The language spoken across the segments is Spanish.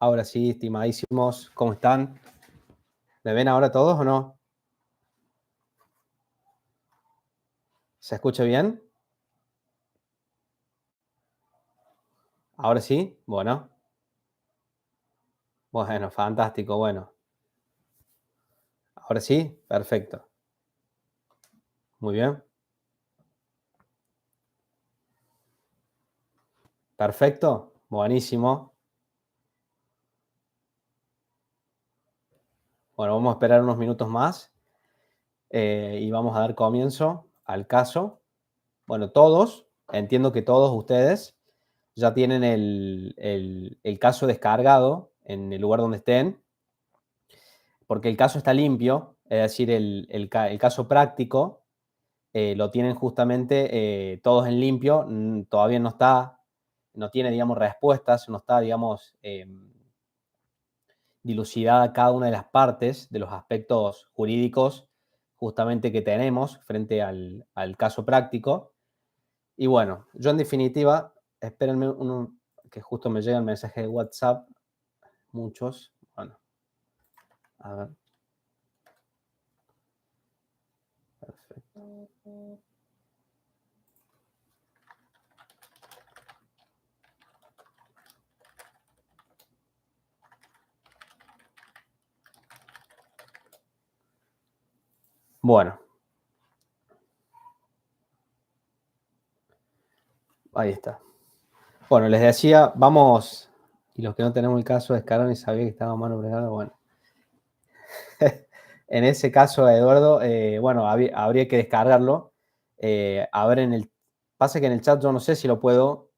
Ahora sí, estimadísimos, ¿cómo están? ¿Me ven ahora todos o no? ¿Se escucha bien? ¿Ahora sí? Bueno, fantástico, bueno. ¿Ahora sí? Perfecto. Muy bien. Perfecto. Buenísimo. Bueno, vamos a esperar unos minutos más y vamos a dar comienzo al caso. Bueno, entiendo que todos ustedes ya tienen el caso descargado en el lugar donde estén, porque el caso está limpio, es decir, el caso práctico lo tienen justamente todos en limpio, todavía no tiene, digamos, respuestas, no está, digamos, dilucidada cada una de las partes de los aspectos jurídicos justamente que tenemos frente al caso práctico. Y bueno, yo en definitiva, espérenme que justo me llega el mensaje de WhatsApp, muchos, bueno, a ver, perfecto. Bueno, ahí está. Bueno, les decía, vamos, y los que no tenemos el caso descargaron y sabía que estaba mano bregada, bueno. En ese caso, Eduardo, bueno, habría que descargarlo. A ver, pasa que en el chat yo no sé si lo puedo.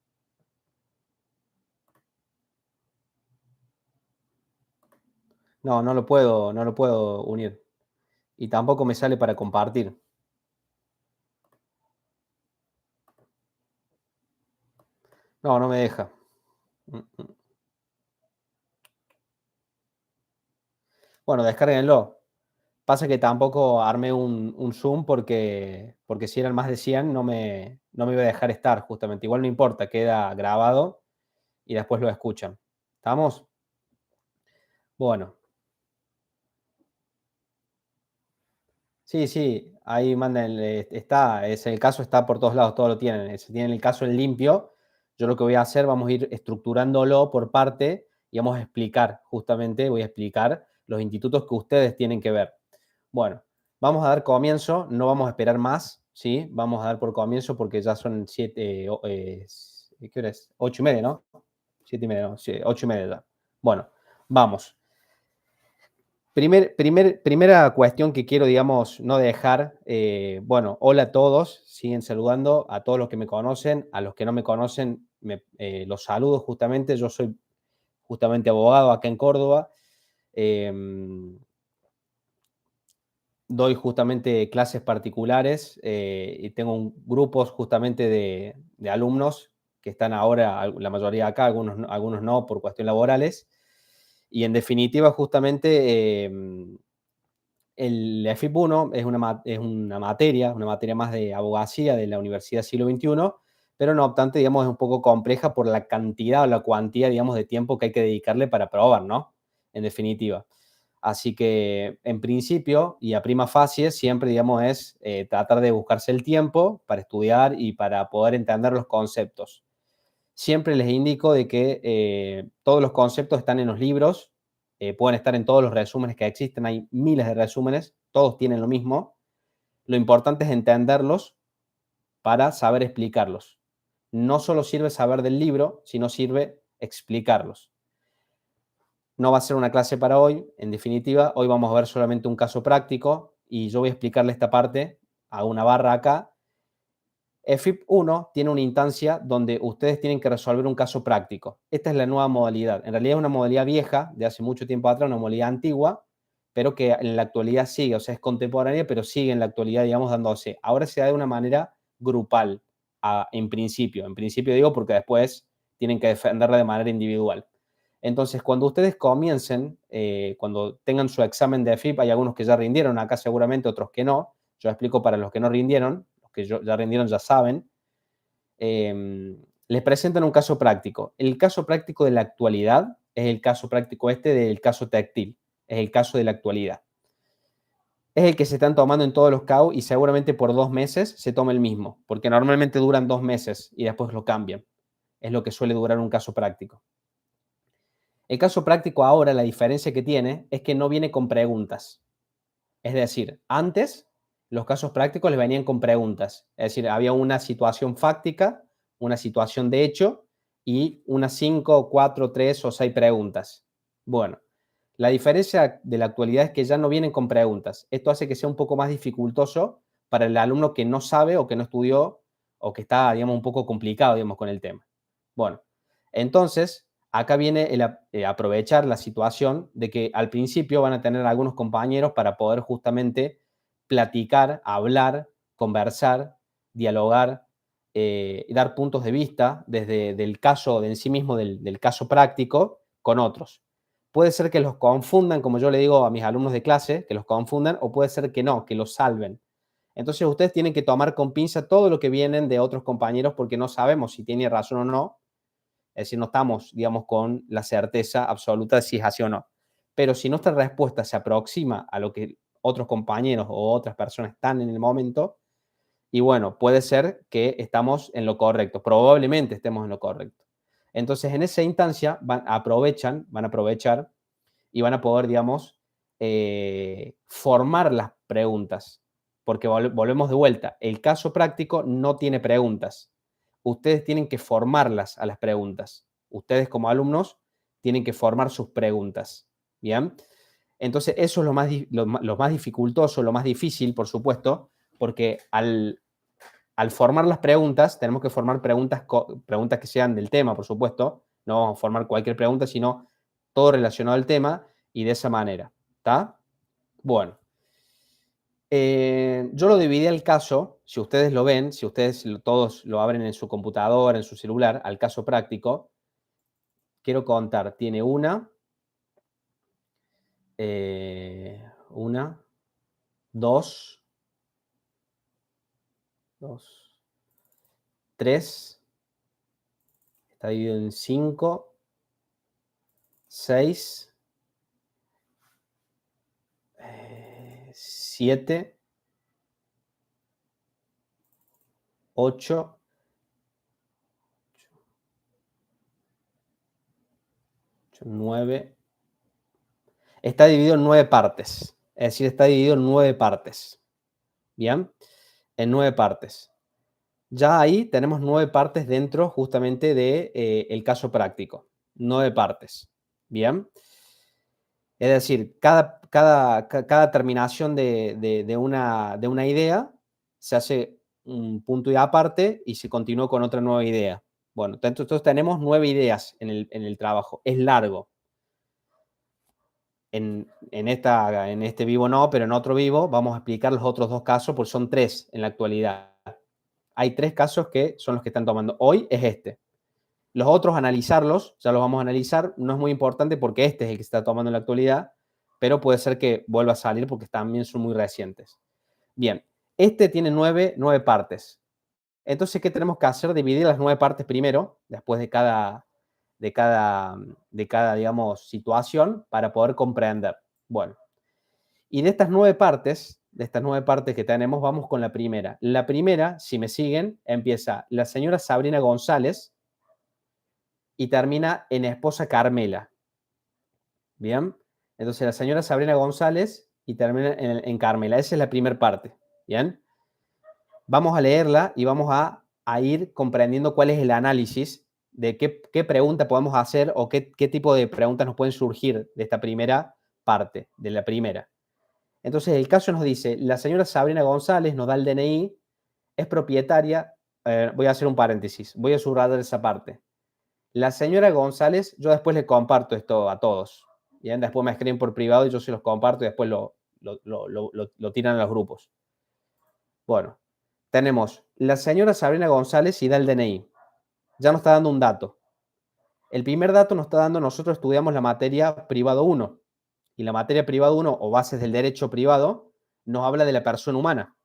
No, no lo puedo unir. Y tampoco me sale para compartir. No, no me deja. Mm, mm. Bueno, descárguenlo. Pasa que tampoco armé un Zoom porque si eran más de 100 no me iba a dejar estar justamente. Igual no importa, queda grabado y después lo escuchan. ¿Estamos? Bueno, sí, sí, ahí manden, el caso está por todos lados, todos lo tienen. Si tienen el caso en limpio, yo lo que voy a hacer, vamos a ir estructurándolo por parte y vamos a explicar, justamente voy a explicar los institutos que ustedes tienen que ver. Bueno, vamos a dar comienzo, no vamos a esperar más, ¿sí? Vamos a dar por comienzo porque ya son 7, ¿qué hora es? 8:30, ¿no? 7:30, no, sí, 8:30 ya. Bueno, vamos. Primera cuestión que quiero, digamos, no dejar, bueno, hola a todos, siguen saludando a todos los que me conocen, a los que no me conocen, los saludo justamente, yo soy justamente abogado acá en Córdoba, eh, doy justamente clases particulares y tengo grupos justamente de alumnos que están ahora, la mayoría acá, algunos no por cuestiones laborales, y en definitiva justamente el EFIP 1 es una materia más de abogacía de la Universidad Siglo XXI, pero no obstante, digamos, es un poco compleja por la cantidad o la cuantía, digamos, de tiempo que hay que dedicarle para probar, ¿no? En definitiva. Así que, en principio, y a prima facie, siempre, digamos, es tratar de buscarse el tiempo para estudiar y para poder entender los conceptos. Siempre les indico de que todos los conceptos están en los libros, pueden estar en todos los resúmenes que existen, hay miles de resúmenes, todos tienen lo mismo. Lo importante es entenderlos para saber explicarlos. No solo sirve saber del libro, sino sirve explicarlos. No va a ser una clase para hoy, en definitiva, hoy vamos a ver solamente un caso práctico y yo voy a explicarle esta parte, hago una barra acá. EFIP 1 tiene una instancia donde ustedes tienen que resolver un caso práctico. Esta es la nueva modalidad. En realidad es una modalidad vieja, de hace mucho tiempo atrás, una modalidad antigua, pero que en la actualidad sigue, o sea, es contemporánea, pero sigue en la actualidad, digamos, dándose. Ahora se da de una manera grupal, en principio. En principio digo porque después tienen que defenderla de manera individual. Entonces, cuando ustedes comiencen, cuando tengan su examen de EFIP, hay algunos que ya rindieron, acá seguramente otros que no. Yo explico para los que no rindieron, los que ya rindieron ya saben. Les presentan un caso práctico. El caso práctico de la actualidad es el caso práctico del caso textil, es el caso de la actualidad. Es el que se están tomando en todos los CAU y seguramente por 2 meses se toma el mismo, porque normalmente duran 2 meses y después lo cambian. Es lo que suele durar un caso práctico. El caso práctico ahora, la diferencia que tiene es que no viene con preguntas. Es decir, antes los casos prácticos les venían con preguntas. Es decir, había una situación fáctica, una situación de hecho y unas 5, 4, 3 o 6 preguntas. Bueno, la diferencia de la actualidad es que ya no vienen con preguntas. Esto hace que sea un poco más dificultoso para el alumno que no sabe o que no estudió o que está, digamos, un poco complicado, digamos, con el tema. Bueno, entonces, acá viene el aprovechar la situación de que al principio van a tener algunos compañeros para poder justamente platicar, hablar, conversar, dialogar, dar puntos de vista desde el caso de en sí mismo, del caso práctico, con otros. Puede ser que los confundan, como yo le digo a mis alumnos de clase, que los confundan, o puede ser que no, que los salven. Entonces ustedes tienen que tomar con pinza todo lo que vienen de otros compañeros porque no sabemos si tiene razón o no. Es decir, no estamos, digamos, con la certeza absoluta de si es así o no. Pero si nuestra respuesta se aproxima a lo que otros compañeros o otras personas están en el momento, y bueno, puede ser que estamos en lo correcto, probablemente estemos en lo correcto. Entonces, en esa instancia van a aprovechar y van a poder, digamos, formar las preguntas. Porque volvemos de vuelta, el caso práctico no tiene preguntas. Ustedes tienen que formarlas a las preguntas. Ustedes como alumnos tienen que formar sus preguntas. ¿Bien? Entonces, eso es lo más dificultoso, lo más difícil, por supuesto, porque al formar las preguntas, tenemos que formar preguntas que sean del tema, por supuesto. No vamos a formar cualquier pregunta, sino todo relacionado al tema y de esa manera. ¿Está? Bueno. Yo lo dividí al caso, si ustedes lo ven, si ustedes todos lo abren en su computadora, en su celular, al caso práctico, quiero contar, tiene una, dos, tres, está dividido en 5, 6, 7, 8, 9. Está dividido en 9 partes. Es decir, está dividido en 9 partes. ¿Bien? En 9 partes. Ya ahí tenemos 9 partes dentro justamente del caso práctico. 9 partes. ¿Bien? Es decir, cada terminación de una idea se hace un punto y aparte y se continúa con otra nueva idea. Bueno, entonces tenemos 9 ideas en el trabajo. Es largo. En este vivo no, pero en otro vivo vamos a explicar los otros 2 casos, porque son 3 en la actualidad. Hay 3 casos que son los que están tomando. Hoy es este. Los otros, analizarlos, ya los vamos a analizar. No es muy importante porque este es el que se está tomando en la actualidad, pero puede ser que vuelva a salir porque también son muy recientes. Bien, este tiene 9 partes. Entonces, ¿qué tenemos que hacer? Dividir las 9 partes primero, después de cada, digamos, situación, para poder comprender. Bueno, y de estas 9 partes, que tenemos, vamos con la primera. La primera, si me siguen, empieza la señora Sabrina González y termina en esposa Carmela. ¿Bien? Entonces, la señora Sabrina González y termina en Carmela. Esa es la primera parte. ¿Bien? Vamos a leerla y vamos a ir comprendiendo cuál es el análisis de qué pregunta podemos hacer o qué tipo de preguntas nos pueden surgir de esta primera parte, de la primera. Entonces, el caso nos dice, la señora Sabrina González nos da el DNI, es propietaria, voy a hacer un paréntesis, voy a subrayar esa parte. La señora González, yo después le comparto esto a todos. Bien, después me escriben por privado y yo se los comparto y después lo tiran a los grupos. Bueno, tenemos la señora Sabrina González y da el DNI. Ya nos está dando un dato. El primer dato nos está dando, nosotros estudiamos la materia privado 1. Y la materia privado 1 o bases del derecho privado nos habla de la persona humana.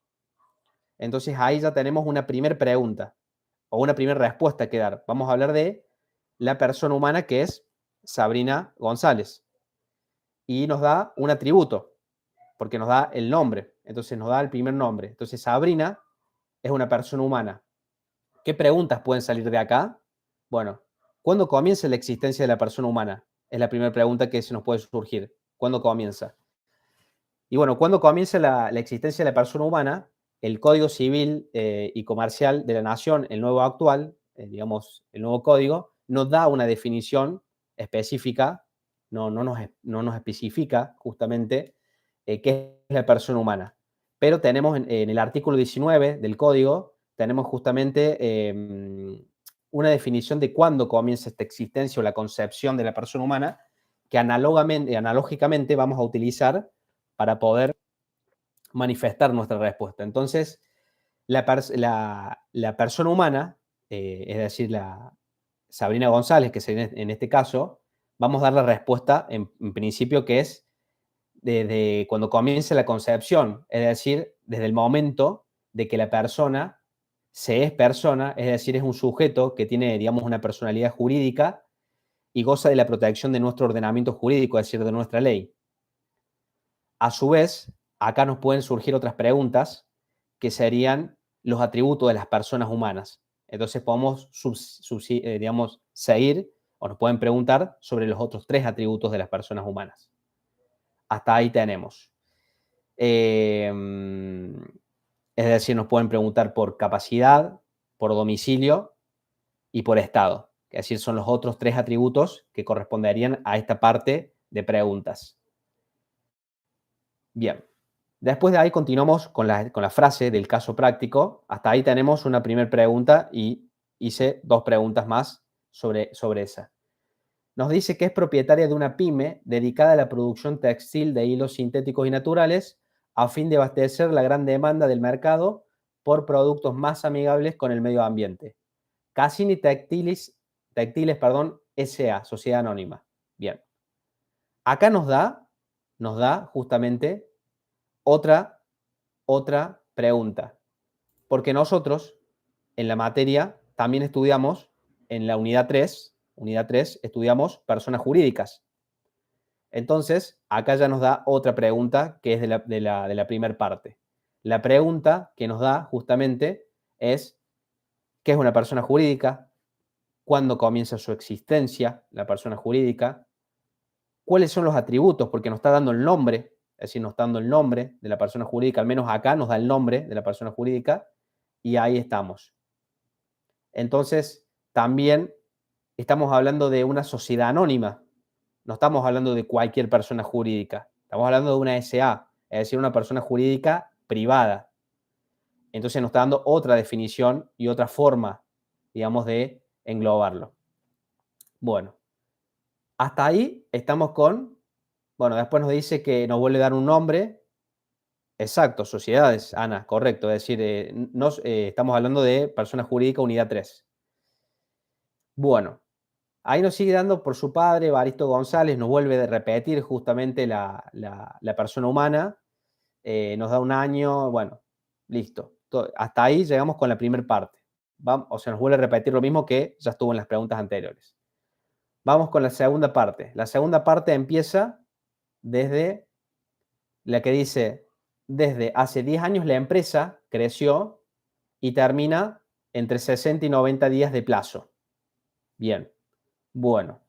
Entonces ahí ya tenemos una primera pregunta o una primera respuesta que dar. Vamos a hablar de la persona humana, que es Sabrina González. Y nos da un atributo, porque nos da el nombre. Entonces nos da el primer nombre. Entonces Sabrina es una persona humana. ¿Qué preguntas pueden salir de acá? Bueno, ¿cuándo comienza la existencia de la persona humana? Es la primera pregunta que se nos puede surgir. ¿Cuándo comienza? Y bueno, ¿cuándo comienza la existencia de la persona humana? El Código Civil y Comercial de la Nación, el nuevo actual, digamos, el nuevo código, nos da una definición específica, no nos especifica justamente qué es la persona humana. Pero tenemos en el artículo 19 del código, tenemos justamente una definición de cuándo comienza esta existencia o la concepción de la persona humana, que analógicamente vamos a utilizar para poder manifestar nuestra respuesta. Entonces, la persona humana, es decir, la Sabrina González, que sería en este caso, vamos a dar la respuesta en principio que es desde cuando comienza la concepción, es decir, desde el momento de que la persona se es persona, es decir, es un sujeto que tiene, digamos, una personalidad jurídica y goza de la protección de nuestro ordenamiento jurídico, es decir, de nuestra ley. A su vez, acá nos pueden surgir otras preguntas que serían los atributos de las personas humanas. Entonces podemos, digamos, seguir o nos pueden preguntar sobre los otros 3 atributos de las personas humanas. Hasta ahí tenemos. Es decir, nos pueden preguntar por capacidad, por domicilio y por estado. Es decir, son los otros 3 atributos que corresponderían a esta parte de preguntas. Bien. Después de ahí continuamos con la frase del caso práctico. Hasta ahí tenemos una primera pregunta y hice 2 preguntas más sobre esa. Nos dice que es propietaria de una pyme dedicada a la producción textil de hilos sintéticos y naturales a fin de abastecer la gran demanda del mercado por productos más amigables con el medio ambiente. Cassini Textiles, S.A., Sociedad Anónima. Bien. Acá nos da justamente otra pregunta. Porque nosotros en la materia también estudiamos, en la unidad 3 estudiamos personas jurídicas. Entonces, acá ya nos da otra pregunta que es de la primera parte. La pregunta que nos da justamente es, ¿qué es una persona jurídica? ¿Cuándo comienza su existencia la persona jurídica? ¿Cuáles son los atributos? Porque nos está dando el nombre, es decir, nos está dando el nombre de la persona jurídica, al menos acá nos da el nombre de la persona jurídica, y ahí estamos. Entonces, también estamos hablando de una sociedad anónima, no estamos hablando de cualquier persona jurídica, estamos hablando de una SA, es decir, una persona jurídica privada. Entonces nos está dando otra definición y otra forma, digamos, de englobarlo. Bueno, hasta ahí estamos con, bueno, después nos dice que nos vuelve a dar un nombre. Exacto, sociedades, Ana, correcto. Es decir, estamos hablando de persona jurídica unidad 3. Bueno, ahí nos sigue dando por su padre, Evaristo González, nos vuelve a repetir justamente la persona humana, nos da un año, bueno, listo. Hasta ahí llegamos con la primera parte. O sea, nos vuelve a repetir lo mismo que ya estuvo en las preguntas anteriores. Vamos con la segunda parte. La segunda parte empieza desde la que dice, desde hace 10 años la empresa creció y termina entre 60 y 90 días de plazo. Bien, bueno,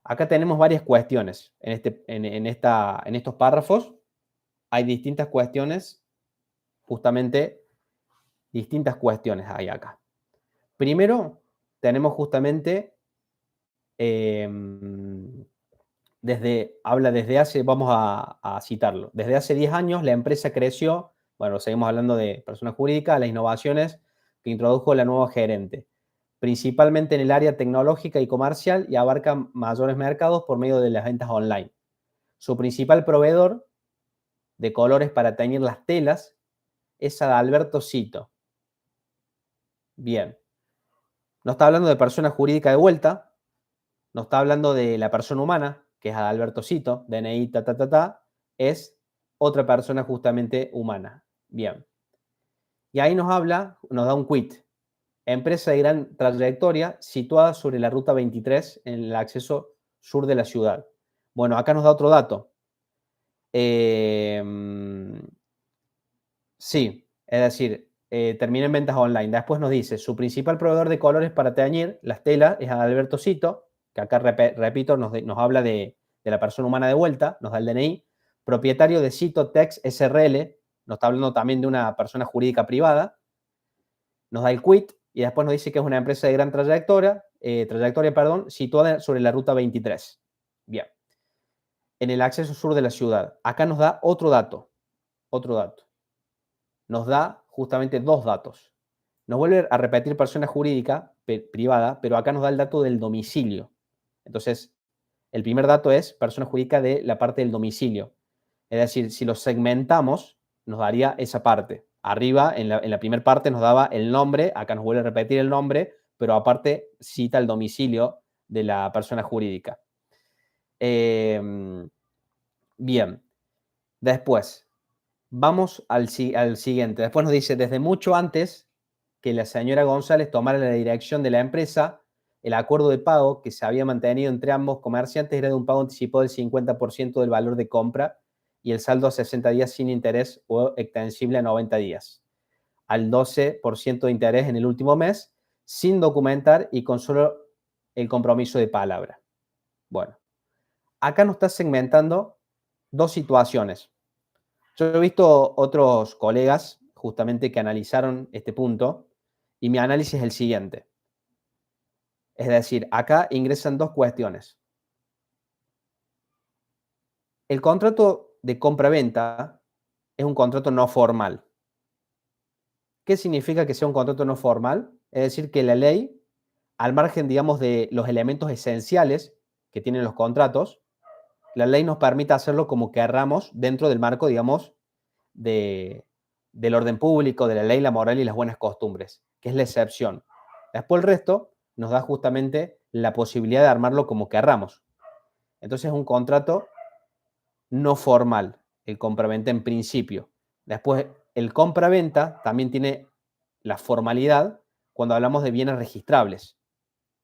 acá tenemos varias cuestiones en estos párrafos. Hay distintas cuestiones, justamente distintas cuestiones hay acá. Primero, tenemos justamente desde hace, vamos a citarlo, desde hace 10 años la empresa creció, bueno, seguimos hablando de persona jurídica, las innovaciones que introdujo la nueva gerente, principalmente en el área tecnológica y comercial y abarca mayores mercados por medio de las ventas online. Su principal proveedor de colores para teñir las telas es Adalberto Cito. Bien, no está hablando de persona jurídica de vuelta, no está hablando de la persona humana, que es Adalberto Cito, DNI, es otra persona justamente humana. Bien. Y ahí nos da un quit. Empresa de gran trayectoria situada sobre la ruta 23 en el acceso sur de la ciudad. Bueno, acá nos da otro dato. Sí, es decir, termina en ventas online. Después nos dice, su principal proveedor de colores para teñir las telas es Alberto Cito, que acá, repito, nos habla de la persona humana de vuelta, nos da el DNI, propietario de Cito Tex SRL, nos está hablando también de una persona jurídica privada, nos da el quit y después nos dice que es una empresa de gran trayectoria, situada sobre la ruta 23. Bien. En el acceso sur de la ciudad. Acá nos da otro dato. Nos da justamente dos datos. Nos vuelve a repetir persona jurídica privada, pero acá nos da el dato del domicilio. Entonces, el primer dato es persona jurídica de la parte del domicilio. Es decir, si lo segmentamos, nos daría esa parte. Arriba, en la primera parte, nos daba el nombre, acá nos vuelve a repetir el nombre, pero aparte cita el domicilio de la persona jurídica. Bien. Después, vamos al siguiente. Después nos dice, desde mucho antes que la señora González tomara la dirección de la empresa, el acuerdo de pago que se había mantenido entre ambos comerciantes era de un pago anticipado del 50% del valor de compra y el saldo a 60 días sin interés o extensible a 90 días, al 12% de interés en el último mes, sin documentar y con solo el compromiso de palabra. Bueno, acá nos está segmentando dos situaciones. Yo he visto otros colegas justamente que analizaron este punto y mi análisis es el siguiente. Es decir, acá ingresan dos cuestiones. El contrato de compra-venta es un contrato no formal. ¿Qué significa que sea un contrato no formal? Es decir, que la ley, al margen, digamos, de los elementos esenciales que tienen los contratos, la ley nos permite hacerlo como querramos dentro del marco, digamos, del orden público, de la ley, la moral y las buenas costumbres, que es la excepción. Después el resto nos da justamente la posibilidad de armarlo como querramos. Entonces es un contrato no formal, el compraventa en principio. Después el compraventa también tiene la formalidad cuando hablamos de bienes registrables,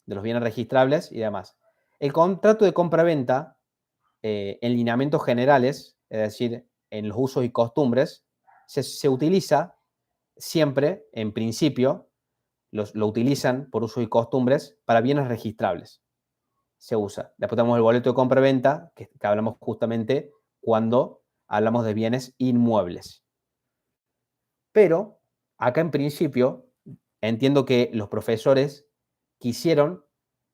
de los bienes registrables y demás. El contrato de compraventa, en lineamientos generales, es decir, en los usos y costumbres, se utiliza siempre, en principio, lo utilizan por usos y costumbres para bienes registrables. Se usa. Después tenemos el boleto de compra-venta, que hablamos justamente cuando hablamos de bienes inmuebles. Pero, acá en principio, entiendo que los profesores quisieron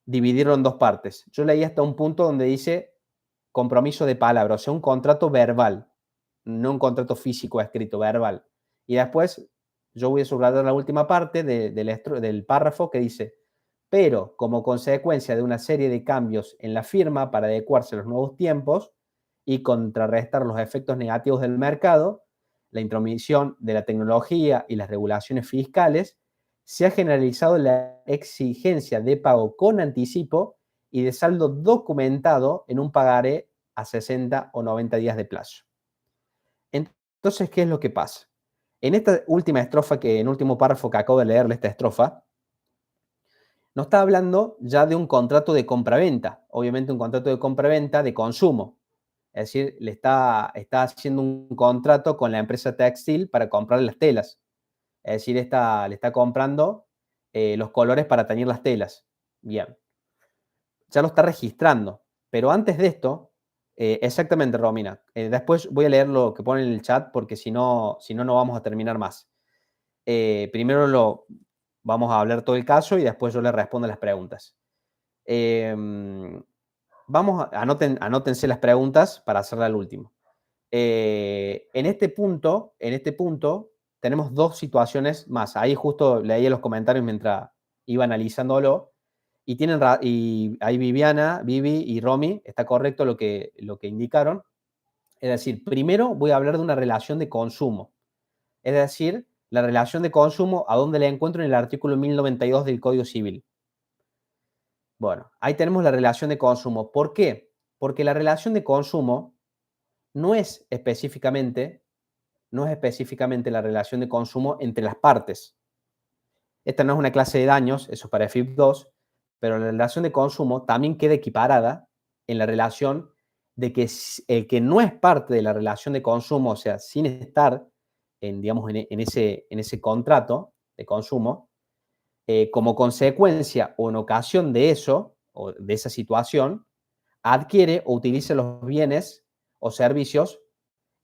dividirlo en dos partes. Yo leí hasta un punto donde dice compromiso de palabra, o sea, un contrato verbal, no un contrato físico escrito, verbal. Y después yo voy a subrayar la última parte del párrafo que dice, pero como consecuencia de una serie de cambios en la firma para adecuarse a los nuevos tiempos y contrarrestar los efectos negativos del mercado, la intromisión de la tecnología y las regulaciones fiscales, se ha generalizado la exigencia de pago con anticipo y de saldo documentado en un pagaré a 60 o 90 días de plazo. Entonces, ¿qué es lo que pasa? En esta última estrofa, en el último párrafo que acabo de leerle esta estrofa, nos está hablando ya de un contrato de compraventa, obviamente un contrato de compraventa de consumo. Es decir, está haciendo un contrato con la empresa textil para comprar las telas. Es decir, le está comprando los colores para teñir las telas. Bien. Ya lo está registrando. Pero antes de esto, exactamente, Romina. Después voy a leer lo que pone en el chat porque si no, no vamos a terminar más. Primero vamos a hablar todo el caso y después yo le respondo las preguntas. Anótense las preguntas para hacerla al último. En este punto tenemos dos situaciones más. Ahí justo leí los comentarios mientras iba analizándolo. Y ahí Vivi y Romy, está correcto lo que indicaron. Es decir, primero voy a hablar de una relación de consumo. Es decir, la relación de consumo, ¿a dónde la encuentro? En el artículo 1092 del Código Civil. Bueno, ahí tenemos la relación de consumo. ¿Por qué? Porque la relación de consumo no es específicamente la relación de consumo entre las partes. Esta no es una clase de daños, eso es para FIP 2, pero la relación de consumo también queda equiparada en la relación de que el que no es parte de la relación de consumo, o sea, sin estar digamos, en ese contrato de consumo, como consecuencia o en ocasión de eso, o de esa situación, adquiere o utiliza los bienes o servicios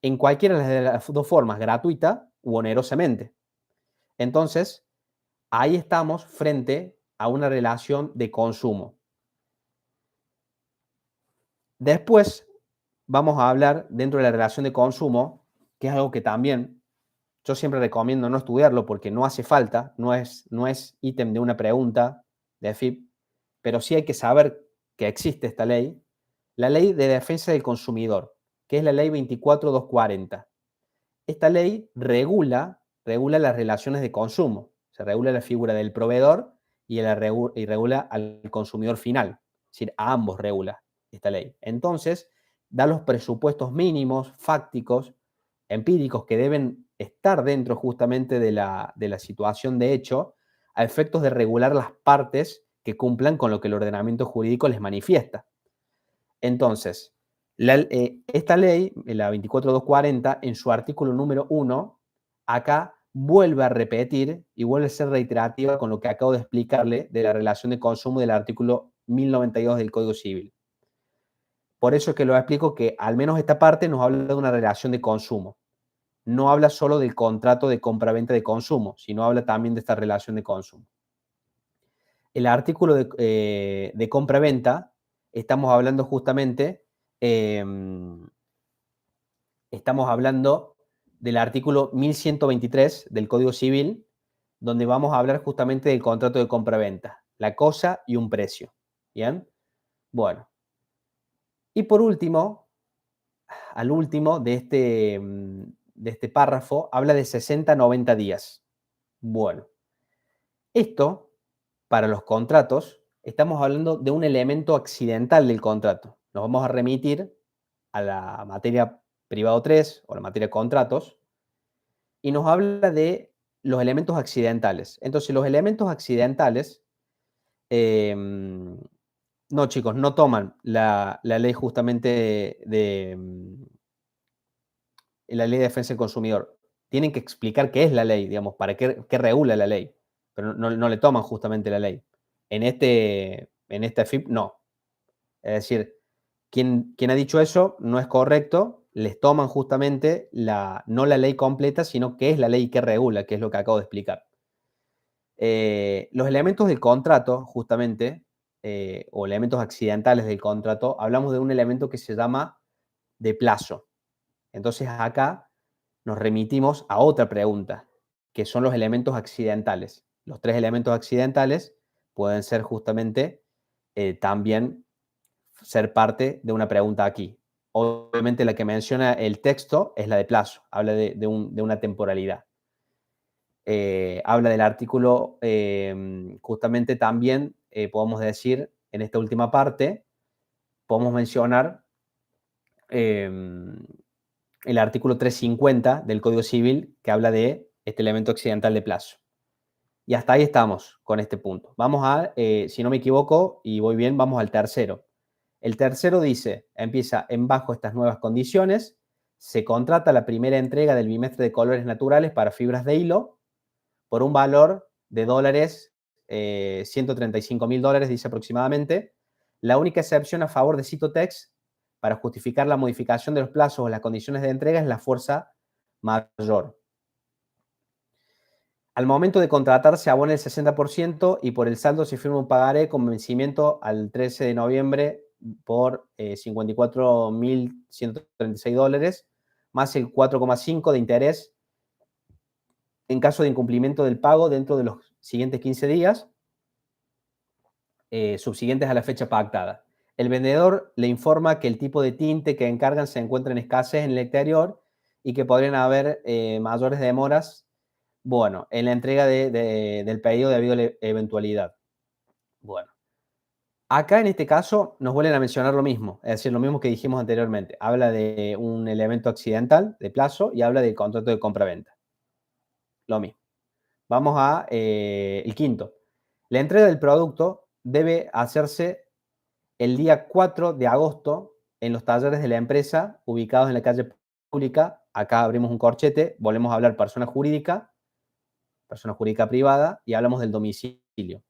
en cualquiera de las dos formas, gratuita u onerosamente. Entonces, ahí estamos frente a una relación de consumo. Después vamos a hablar dentro de la relación de consumo, que es algo que también yo siempre recomiendo no estudiarlo porque no hace falta, no es ítem de una pregunta de FIP, pero sí hay que saber que existe esta ley, la Ley de Defensa del Consumidor, que es la Ley 24240. Esta ley regula las relaciones de consumo, se regula la figura del proveedor y regula al consumidor final, es decir, a ambos regula esta ley. Entonces, da los presupuestos mínimos, fácticos, empíricos que deben estar dentro justamente de la situación de hecho, a efectos de regular las partes que cumplan con lo que el ordenamiento jurídico les manifiesta. Entonces, esta ley, la 24240, en su artículo número 1, acá vuelve a repetir y vuelve a ser reiterativa con lo que acabo de explicarle de la relación de consumo del artículo 1092 del Código Civil. Por eso es que lo explico que al menos esta parte nos habla de una relación de consumo. No habla solo del contrato de compra-venta de consumo, sino habla también de esta relación de consumo. El artículo de compra-venta, estamos hablando justamente, estamos hablando del artículo 1123 del Código Civil, donde vamos a hablar justamente del contrato de compra-venta, la cosa y un precio. ¿Bien? Bueno. Y por último, al último de este párrafo, habla de 60 a 90 días. Bueno. Esto, para los contratos, estamos hablando de un elemento accidental del contrato. Nos vamos a remitir a la materia privado 3 o la materia de contratos y nos habla de los elementos accidentales. Entonces, los elementos accidentales, no chicos, no toman la ley justamente la ley de defensa del consumidor. Tienen que explicar qué es la ley, digamos, para qué regula la ley, pero no le toman justamente la ley. En esta FIP, no. Es decir, quien ha dicho eso no es correcto, les toman justamente no la ley completa, sino qué es la ley que regula, que es lo que acabo de explicar. Los elementos del contrato, justamente, o elementos accidentales del contrato, hablamos de un elemento que se llama de plazo. Entonces acá nos remitimos a otra pregunta, que son los elementos accidentales. Los tres elementos accidentales pueden ser justamente también ser parte de una pregunta aquí. Obviamente la que menciona el texto es la de plazo, habla de una temporalidad. Habla del artículo, justamente también podemos decir, en esta última parte, podemos mencionar el artículo 350 del Código Civil, que habla de este elemento accidental de plazo. Y hasta ahí estamos con este punto. Vamos a, si no me equivoco y voy bien, vamos al tercero. El tercero dice, empieza en bajo estas nuevas condiciones, se contrata la primera entrega del bimestre de colores naturales para fibras de hilo por un valor de dólares, 135.000 dólares, dice aproximadamente. La única excepción a favor de Citotex para justificar la modificación de los plazos o las condiciones de entrega es la fuerza mayor. Al momento de contratar se abona el 60% y por el saldo se firma un pagaré con vencimiento al 13 de noviembre por 54.136 dólares, más el 4,5 de interés en caso de incumplimiento del pago dentro de los siguientes 15 días, subsiguientes a la fecha pactada. El vendedor le informa que el tipo de tinte que encargan se encuentra en escasez en el exterior y que podrían haber mayores demoras, bueno, en la entrega del pedido debido a la eventualidad. Bueno, acá en este caso nos vuelven a mencionar lo mismo, es decir, lo mismo que dijimos anteriormente. Habla de un elemento accidental de plazo y habla del contrato de compra-venta. Lo mismo. Vamos a el quinto. La entrega del producto debe hacerse el día 4 de agosto en los talleres de la empresa ubicados en la calle Pública. Acá abrimos un corchete, volvemos a hablar persona jurídica privada y hablamos del domicilio.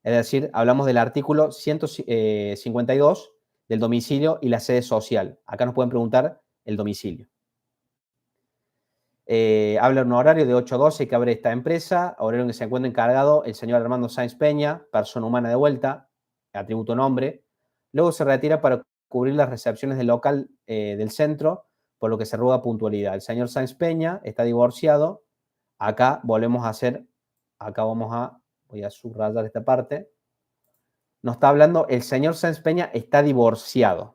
Es decir, hablamos del artículo 152 del domicilio y la sede social. Acá nos pueden preguntar el domicilio. Habla de un horario de 8 a 12 que abre esta empresa, horario en que se encuentra encargado el señor Armando Sáenz Peña, persona humana de vuelta, atributo nombre. Luego se retira para cubrir las recepciones del local del centro, por lo que se ruega puntualidad. El señor Sáenz Peña está divorciado. Acá volvemos a hacer, voy a subrayar esta parte. Nos está hablando, el señor Sáenz Peña está divorciado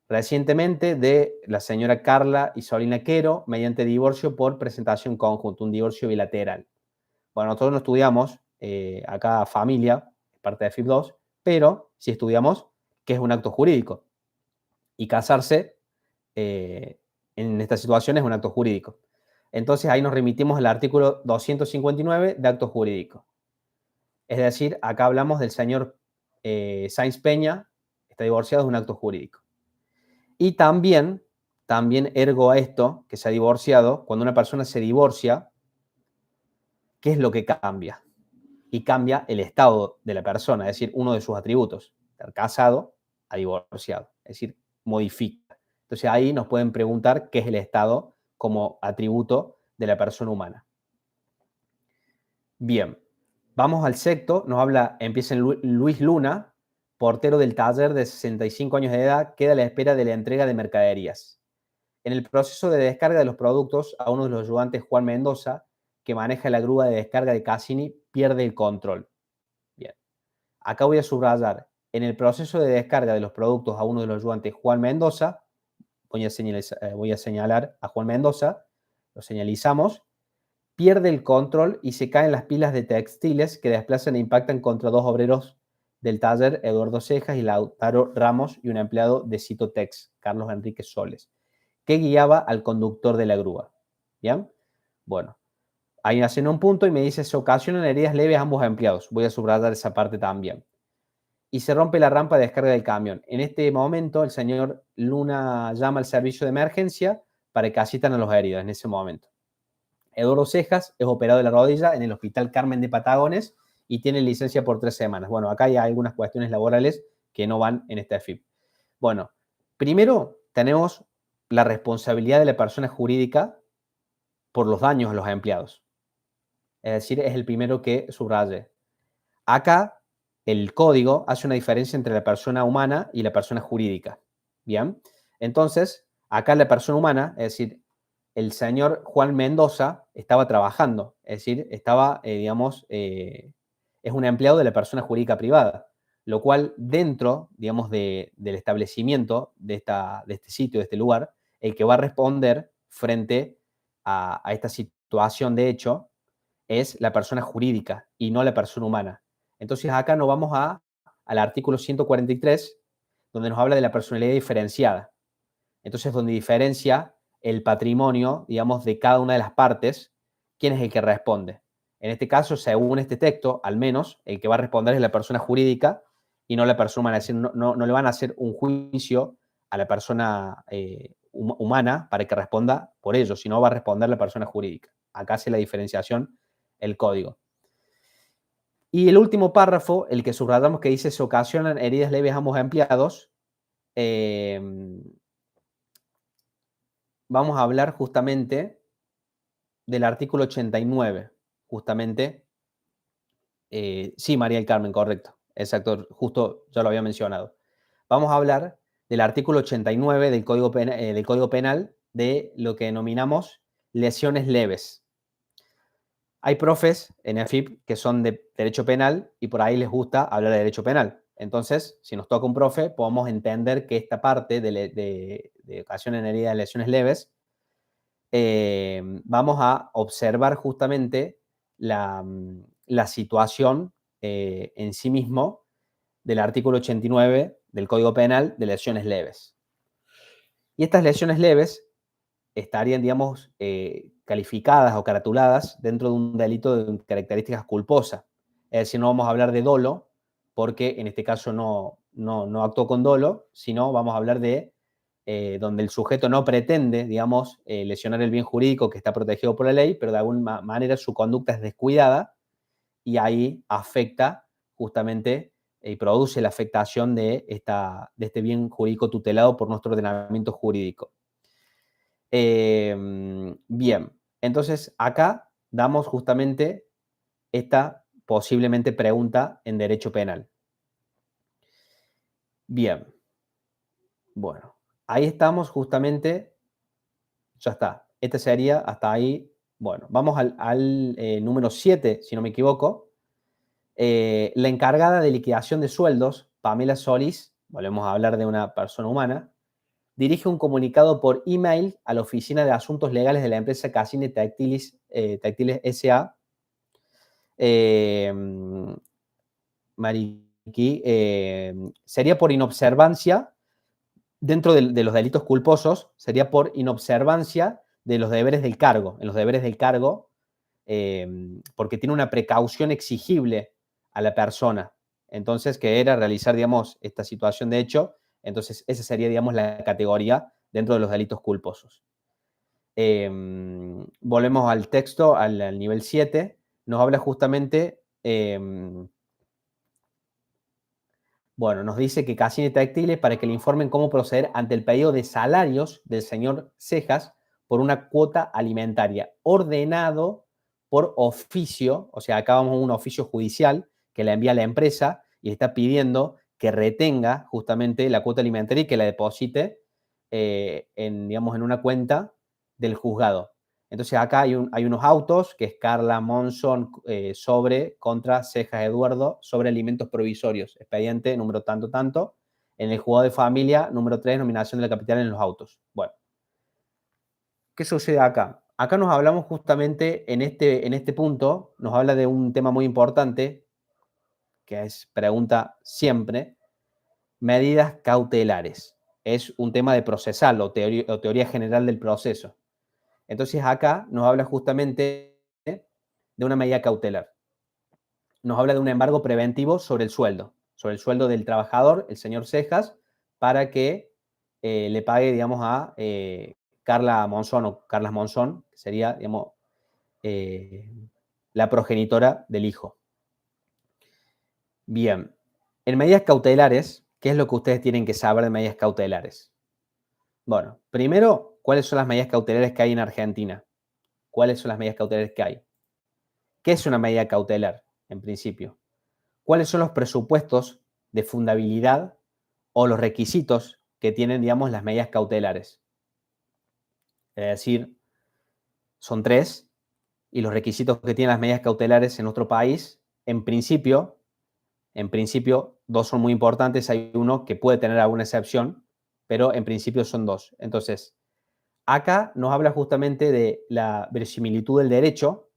recientemente de la señora Carla Isolina Quero mediante divorcio por presentación conjunta, un divorcio bilateral. Bueno, nosotros no estudiamos acá familia, parte de FIP 2, pero sí estudiamos qué es un acto jurídico. Y casarse en esta situación es un acto jurídico. Entonces ahí nos remitimos al artículo 259 de acto jurídico. Es decir, acá hablamos del señor Sáenz Peña, está divorciado, es un acto jurídico. Y también ergo a esto, que se ha divorciado, cuando una persona se divorcia, ¿qué es lo que cambia? Y cambia el estado de la persona, es decir, uno de sus atributos, estar casado a divorciado, es decir, modifica. Entonces ahí nos pueden preguntar qué es el estado como atributo de la persona humana. Bien, vamos al sexto, empieza en Luis Luna, portero del taller de 65 años de edad, queda a la espera de la entrega de mercaderías. En el proceso de descarga de los productos, a uno de los ayudantes, Juan Mendoza, que maneja la grúa de descarga de Cassini, pierde el control. Bien, acá voy a subrayar, en el proceso de descarga de los productos a uno de los ayudantes, Juan Mendoza, voy a señalar a Juan Mendoza, lo señalizamos, pierde el control y se caen las pilas de textiles que desplazan e impactan contra dos obreros del taller, Eduardo Cejas y Lautaro Ramos, y un empleado de Citotex, Carlos Enrique Soles, que guiaba al conductor de la grúa. ¿Bien? Bueno, ahí hacen un punto y me dice, se ocasionan heridas leves a ambos empleados. Voy a subrayar esa parte también. Y se rompe la rampa de descarga del camión. En este momento, el señor Luna llama al servicio de emergencia para que asistan a los heridos en ese momento. Eduardo Cejas es operado de la rodilla en el Hospital Carmen de Patagones y tiene licencia por 3 semanas. Bueno, acá hay algunas cuestiones laborales que no van en este FIP. Bueno, primero tenemos la responsabilidad de la persona jurídica por los daños a los empleados. Es decir, es el primero que subraye. Acá el código hace una diferencia entre la persona humana y la persona jurídica. Bien, entonces acá la persona humana, es decir, el señor Juan Mendoza estaba trabajando, es decir, estaba, es un empleado de la persona jurídica privada, lo cual dentro, digamos, del establecimiento de este sitio, de este lugar, el que va a responder frente a esta situación de hecho es la persona jurídica y no la persona humana. Entonces acá nos vamos al artículo 143, donde nos habla de la personalidad diferenciada. Entonces, donde diferencia el patrimonio, digamos, de cada una de las partes, quién es el que responde. En este caso, según este texto, al menos, el que va a responder es la persona jurídica y no la persona humana. Es decir, no le van a hacer un juicio a la persona humana para que responda por ello, sino va a responder la persona jurídica. Acá hace la diferenciación el código. Y el último párrafo, el que subrayamos que dice se ocasionan heridas leves a ambos empleados, vamos a hablar justamente del artículo 89, justamente. Sí, María del Carmen, correcto. Exacto, justo ya lo había mencionado. Vamos a hablar del artículo 89 del Código Penal de lo que denominamos lesiones leves. Hay profes en EFIP que son de derecho penal y por ahí les gusta hablar de derecho penal. Entonces, si nos toca un profe, podemos entender que esta parte de ocasión en herida de lesiones leves, vamos a observar justamente la situación en sí mismo del artículo 89 del Código Penal de lesiones leves. Y estas lesiones leves estarían, digamos, calificadas o caratuladas dentro de un delito de características culposas. Es decir, no vamos a hablar de dolo, porque en este caso no no actuó con dolo, sino vamos a hablar de donde el sujeto no pretende, digamos, lesionar el bien jurídico que está protegido por la ley, pero de alguna manera su conducta es descuidada y ahí afecta justamente y produce la afectación de este bien jurídico tutelado por nuestro ordenamiento jurídico. Bien, entonces acá damos justamente esta posiblemente pregunta en derecho penal. Bien, bueno, ahí estamos justamente, ya está. Este sería hasta ahí, bueno, vamos al número 7, si no me equivoco. La encargada de liquidación de sueldos, Pamela Solís, volvemos a hablar de una persona humana, dirige un comunicado por email a la Oficina de Asuntos Legales de la empresa Cassini Textiles S.A. Mariqui, sería por inobservancia, dentro de los delitos culposos, sería por inobservancia de los deberes del cargo, en los deberes del cargo, porque tiene una precaución exigible a la persona. Entonces, que era realizar, digamos, esta situación de hecho. Entonces, esa sería, digamos, la categoría dentro de los delitos culposos. Volvemos al texto, al nivel 7. Nos habla justamente, bueno, nos dice que Cassini Textiles para que le informen cómo proceder ante el pedido de salarios del señor Cejas por una cuota alimentaria, ordenado por oficio, o sea, acá vamos a un oficio judicial que le envía a la empresa y está pidiendo que retenga justamente la cuota alimentaria y que la deposite digamos, en una cuenta del juzgado. Entonces acá hay unos autos, que es Carla Monzón sobre contra Cejas Eduardo sobre alimentos provisorios, expediente número tanto, en el juzgado de familia, número 3, nominación de la capital en los autos. Bueno, ¿qué sucede acá? Acá nos hablamos justamente en este punto, nos habla de un tema muy importante, que es pregunta siempre, medidas cautelares. Es un tema de procesal o teoría general del proceso. Entonces acá nos habla justamente de una medida cautelar. Nos habla de un embargo preventivo sobre el sueldo del trabajador, el señor Cejas, para que le pague, digamos, a Carla Monzón o Carlas Monzón, que sería, digamos, la progenitora del hijo. Bien, en medidas cautelares, ¿qué es lo que ustedes tienen que saber de medidas cautelares? Bueno, primero, ¿cuáles son las medidas cautelares que hay en Argentina? ¿Cuáles son las medidas cautelares que hay? ¿Qué es una medida cautelar, en principio? ¿Cuáles son los presupuestos de fundabilidad o los requisitos que tienen, digamos, las medidas cautelares? Es decir, son 3, y los requisitos que tienen las medidas cautelares en nuestro país, en principio, 2 son muy importantes, hay uno que puede tener alguna excepción, pero en principio son 2. Entonces, acá nos habla justamente de la verosimilitud del derecho,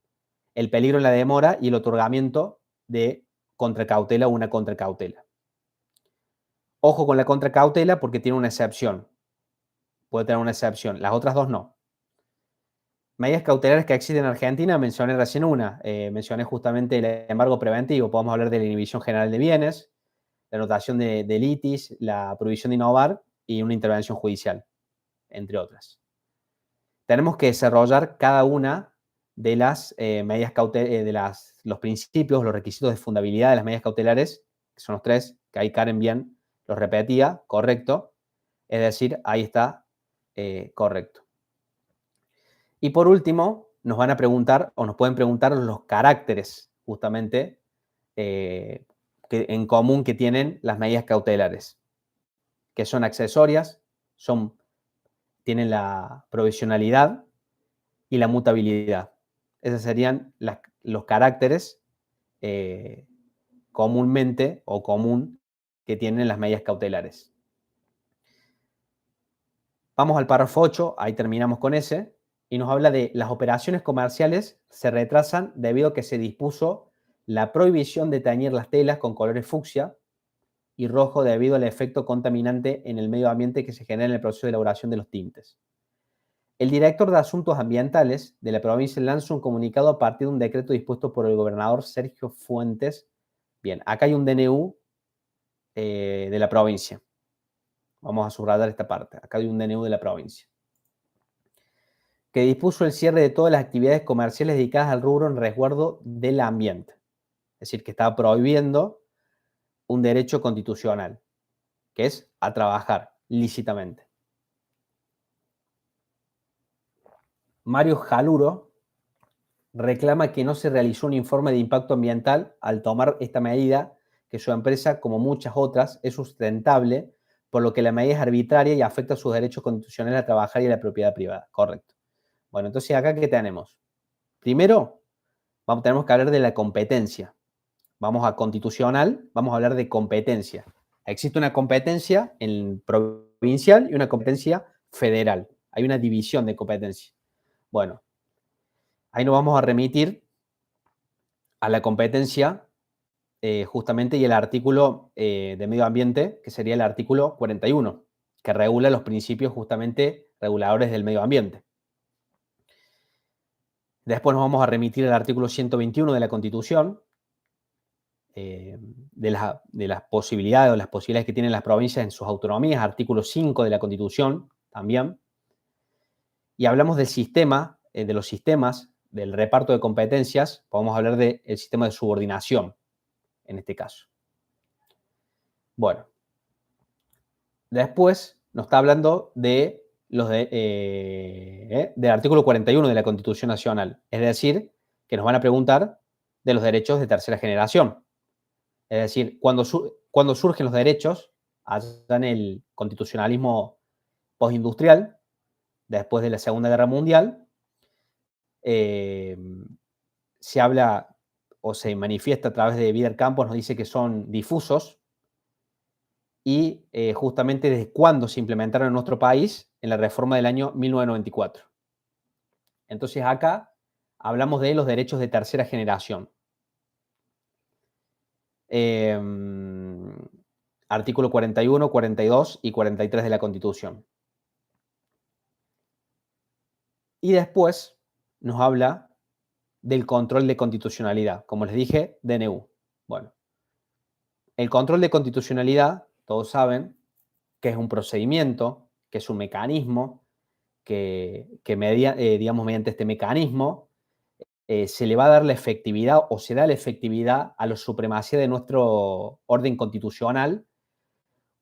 el peligro en la demora y el otorgamiento de contracautela o una contracautela. Ojo con la contracautela porque tiene una excepción. Puede tener una excepción. Las otras 2 no. Medidas cautelares que existen en Argentina, mencioné recién una. Mencioné justamente el embargo preventivo. Podemos hablar de la inhibición general de bienes, la anotación de litis, la prohibición de innovar y una intervención judicial, entre otras. Tenemos que desarrollar cada una de las medidas cautelares, los principios, los requisitos de fundabilidad de las medidas cautelares, que son los 3, que ahí Karen bien los repetía, correcto. Es decir, ahí está, correcto. Y por último, nos van a preguntar, o nos pueden preguntar los caracteres, justamente, en común que tienen las medidas cautelares, que son accesorias, tienen la provisionalidad y la mutabilidad. Esos serían los caracteres comúnmente o común que tienen las medidas cautelares. Vamos al párrafo 8, ahí terminamos con ese, y nos habla de las operaciones comerciales se retrasan debido a que se dispuso la prohibición de teñir las telas con colores fucsia y rojo debido al efecto contaminante en el medio ambiente que se genera en el proceso de elaboración de los tintes. El director de Asuntos Ambientales de la provincia lanza un comunicado a partir de un decreto dispuesto por el gobernador Sergio Fuentes. Bien, acá hay un DNU de la provincia. Vamos a subrayar esta parte. Acá hay un DNU de la provincia. Que dispuso el cierre de todas las actividades comerciales dedicadas al rubro en resguardo del ambiente. Es decir, que estaba prohibiendo un derecho constitucional, que es a trabajar lícitamente. Mario Jaluro reclama que no se realizó un informe de impacto ambiental al tomar esta medida, que su empresa, como muchas otras, es sustentable, por lo que la medida es arbitraria y afecta sus derechos constitucionales a trabajar y a la propiedad privada. Correcto. Bueno, entonces acá, ¿qué tenemos? Primero, tenemos que hablar de la competencia. Vamos a constitucional, vamos a hablar de competencia. Existe una competencia en provincial y una competencia federal. Hay una división de competencia. Bueno, ahí nos vamos a remitir a la competencia justamente y el artículo de medio ambiente, que sería el artículo 41, que regula los principios justamente reguladores del medio ambiente. Después nos vamos a remitir al artículo 121 de la Constitución, de las posibilidades o las posibilidades que tienen las provincias en sus autonomías, artículo 5 de la Constitución también. Y hablamos del sistema, de los sistemas, del reparto de competencias, podemos hablar del sistema de subordinación, en este caso. Bueno, después nos está hablando de del artículo 41 de la Constitución Nacional, es decir, que nos van a preguntar de los derechos de tercera generación. Es decir, cuando surgen los derechos, allá en el constitucionalismo postindustrial, después de la Segunda Guerra Mundial, se habla o se manifiesta a través de Vidal Campos, nos dice que son difusos, y justamente desde cuándo se implementaron en nuestro país en la reforma del año 1994. Entonces acá hablamos de los derechos de tercera generación. Artículo 41, 42 y 43 de la Constitución. Y después nos habla del control de constitucionalidad. Como les dije, DNU. Bueno, el control de constitucionalidad, todos saben que es un procedimiento, que es un mecanismo, que mediante este mecanismo se le va a dar la efectividad o se da la efectividad a la supremacía de nuestro orden constitucional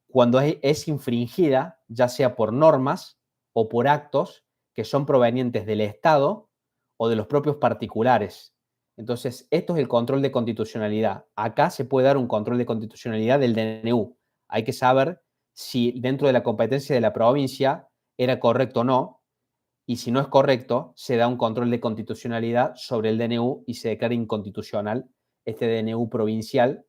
cuando es infringida, ya sea por normas o por actos que son provenientes del Estado o de los propios particulares. Entonces, esto es el control de constitucionalidad. Acá se puede dar un control de constitucionalidad del DNU. Hay que saber si dentro de la competencia de la provincia era correcto o no, y si no es correcto, se da un control de constitucionalidad sobre el DNU y se declara inconstitucional este DNU provincial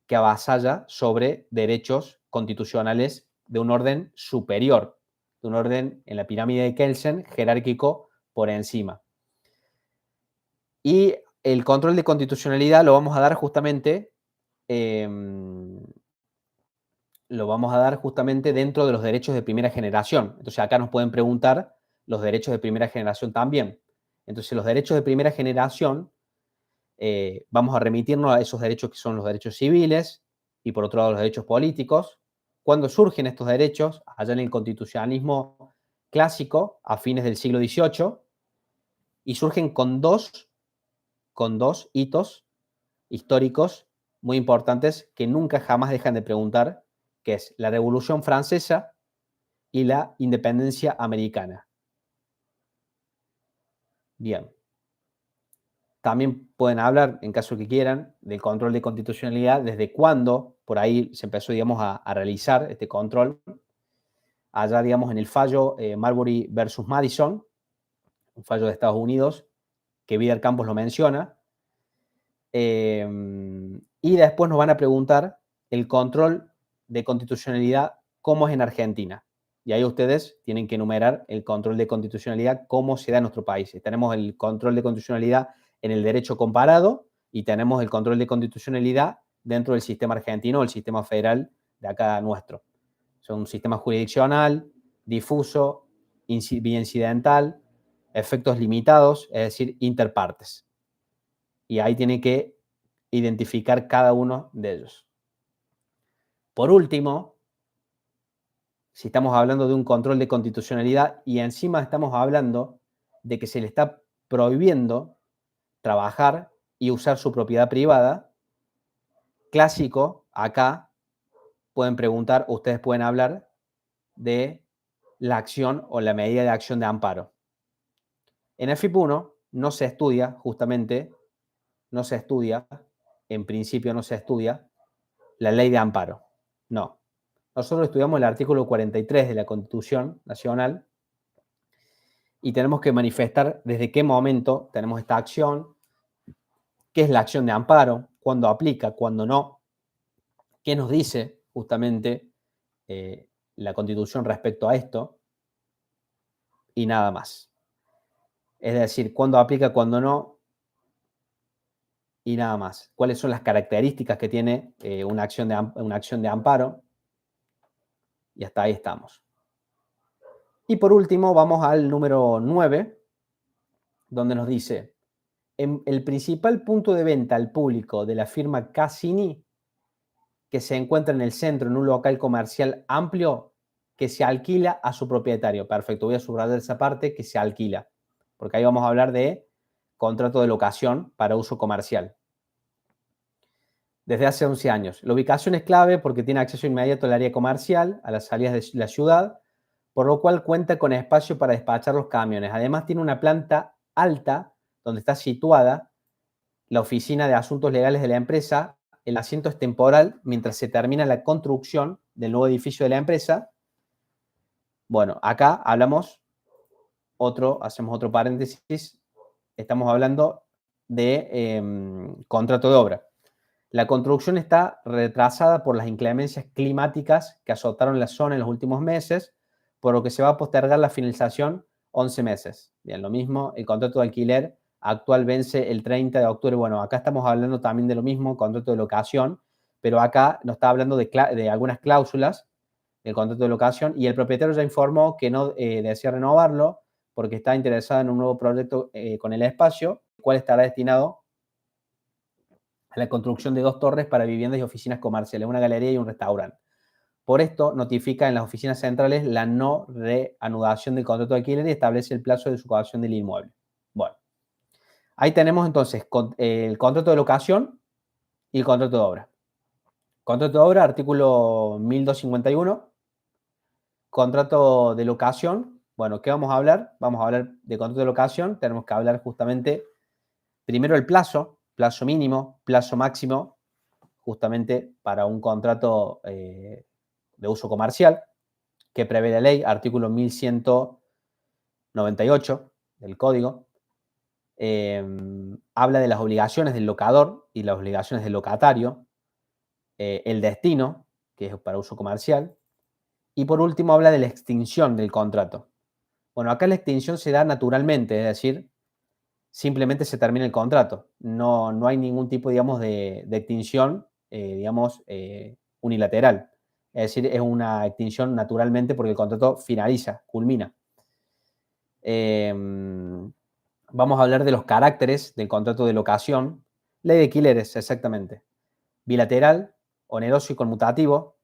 que avasalla sobre derechos constitucionales de un orden superior, de un orden en la pirámide de Kelsen jerárquico por encima. Y el control de constitucionalidad lo vamos a dar justamente dentro de los derechos de primera generación. Entonces acá nos pueden preguntar los derechos de primera generación también. Entonces los derechos de primera generación, vamos a remitirnos a esos derechos que son los derechos civiles y por otro lado los derechos políticos. ¿Cuándo surgen estos derechos? Allá en el constitucionalismo clásico, a fines del siglo XVIII, y surgen con dos hitos históricos muy importantes que nunca jamás dejan de preguntar, que es la Revolución Francesa y la independencia americana. Bien. También pueden hablar, en caso que quieran, del control de constitucionalidad, desde cuándo por ahí se empezó, digamos, a realizar este control. Allá, digamos, en el fallo Marbury versus Madison, un fallo de Estados Unidos, que Vidal Campos lo menciona. Y después nos van a preguntar el control de constitucionalidad, cómo es en Argentina. Y ahí ustedes tienen que enumerar el control de constitucionalidad, cómo se da en nuestro país. Tenemos el control de constitucionalidad en el derecho comparado y tenemos el control de constitucionalidad dentro del sistema argentino o el sistema federal de acá nuestro. Son un sistema jurisdiccional, difuso, incidental, efectos limitados, es decir, interpartes. Y ahí tiene que identificar cada uno de ellos. Por último, si estamos hablando de un control de constitucionalidad y encima estamos hablando de que se le está prohibiendo trabajar y usar su propiedad privada, clásico, acá pueden preguntar, ustedes pueden hablar de la acción o la medida de acción de amparo. En FIP 1 no se estudia, justamente, no se estudia, en principio no se estudia, la ley de amparo. No. Nosotros estudiamos el artículo 43 de la Constitución Nacional y tenemos que manifestar desde qué momento tenemos esta acción, qué es la acción de amparo, cuándo aplica, cuándo no, qué nos dice justamente la Constitución respecto a esto y nada más. Es decir, cuándo aplica, cuándo no y nada más. ¿Cuáles son las características que tiene una acción de amparo? Y hasta ahí estamos. Y por último, vamos al número 9, donde nos dice, el principal punto de venta al público de la firma Cassini, que se encuentra en el centro, en un local comercial amplio, que se alquila a su propietario. Perfecto, voy a subrayar esa parte, que se alquila, porque ahí vamos a hablar de contrato de locación para uso comercial. Desde hace 11 años. La ubicación es clave porque tiene acceso inmediato al área comercial, a las salidas de la ciudad, por lo cual cuenta con espacio para despachar los camiones. Además, tiene una planta alta donde está situada la oficina de asuntos legales de la empresa. El asiento es temporal mientras se termina la construcción del nuevo edificio de la empresa. Bueno, acá hacemos otro paréntesis. Estamos hablando de contrato de obra. La construcción está retrasada por las inclemencias climáticas que azotaron la zona en los últimos meses, por lo que se va a postergar la finalización 11 meses. Bien, lo mismo, el contrato de alquiler actual vence el 30 de octubre. Bueno, acá estamos hablando también de lo mismo, contrato de locación, pero acá nos está hablando de algunas cláusulas del contrato de locación y el propietario ya informó que no desea renovarlo porque está interesado en un nuevo proyecto con el espacio, el cual estará destinado a la construcción de 2 torres para viviendas y oficinas comerciales, una galería y un restaurante. Por esto, notifica en las oficinas centrales la no reanudación del contrato de alquiler y establece el plazo de desocupación del inmueble. Bueno, ahí tenemos entonces el contrato de locación y el contrato de obra. Contrato de obra, artículo 1251. Contrato de locación, bueno, ¿qué vamos a hablar? Vamos a hablar de contrato de locación, tenemos que hablar justamente primero el plazo mínimo, plazo máximo, justamente para un contrato de uso comercial que prevé la ley, artículo 1198 del Código. Habla de las obligaciones del locador y las obligaciones del locatario, el destino, que es para uso comercial, y por último habla de la extinción del contrato. Bueno, acá la extinción se da naturalmente, es decir, simplemente se termina el contrato. No hay ningún tipo, digamos, de extinción, digamos, unilateral. Es decir, es una extinción naturalmente porque el contrato finaliza, culmina. Vamos a hablar de los caracteres del contrato de locación. Ley de alquileres, exactamente. Bilateral, oneroso y conmutativo,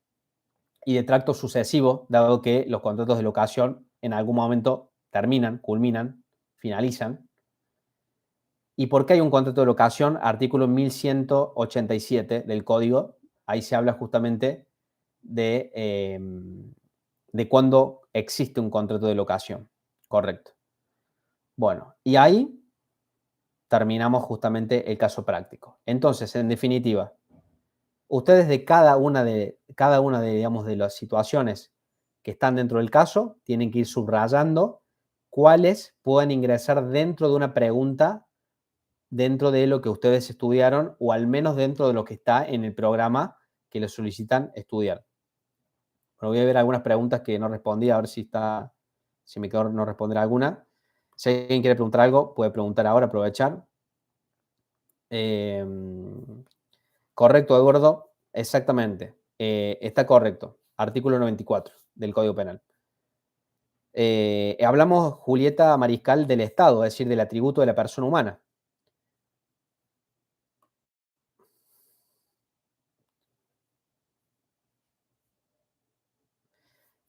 y de tracto sucesivo, dado que los contratos de locación en algún momento terminan, culminan, finalizan. ¿Y por qué hay un contrato de locación? Artículo 1187 del Código. Ahí se habla justamente de cuándo existe un contrato de locación. Correcto. Bueno, y ahí terminamos justamente el caso práctico. Entonces, en definitiva, ustedes de cada una de digamos, de las situaciones que están dentro del caso, tienen que ir subrayando cuáles pueden ingresar dentro de una pregunta dentro de lo que ustedes estudiaron o al menos dentro de lo que está en el programa que les solicitan estudiar. Bueno, voy a ver algunas preguntas que no respondí, a ver si me quedó no responder alguna. Si alguien quiere preguntar algo, puede preguntar ahora, aprovechar. Correcto, Eduardo, exactamente. Está correcto. Artículo 94 del Código Penal. Hablamos, Julieta Mariscal, del Estado, es decir, del atributo de la persona humana.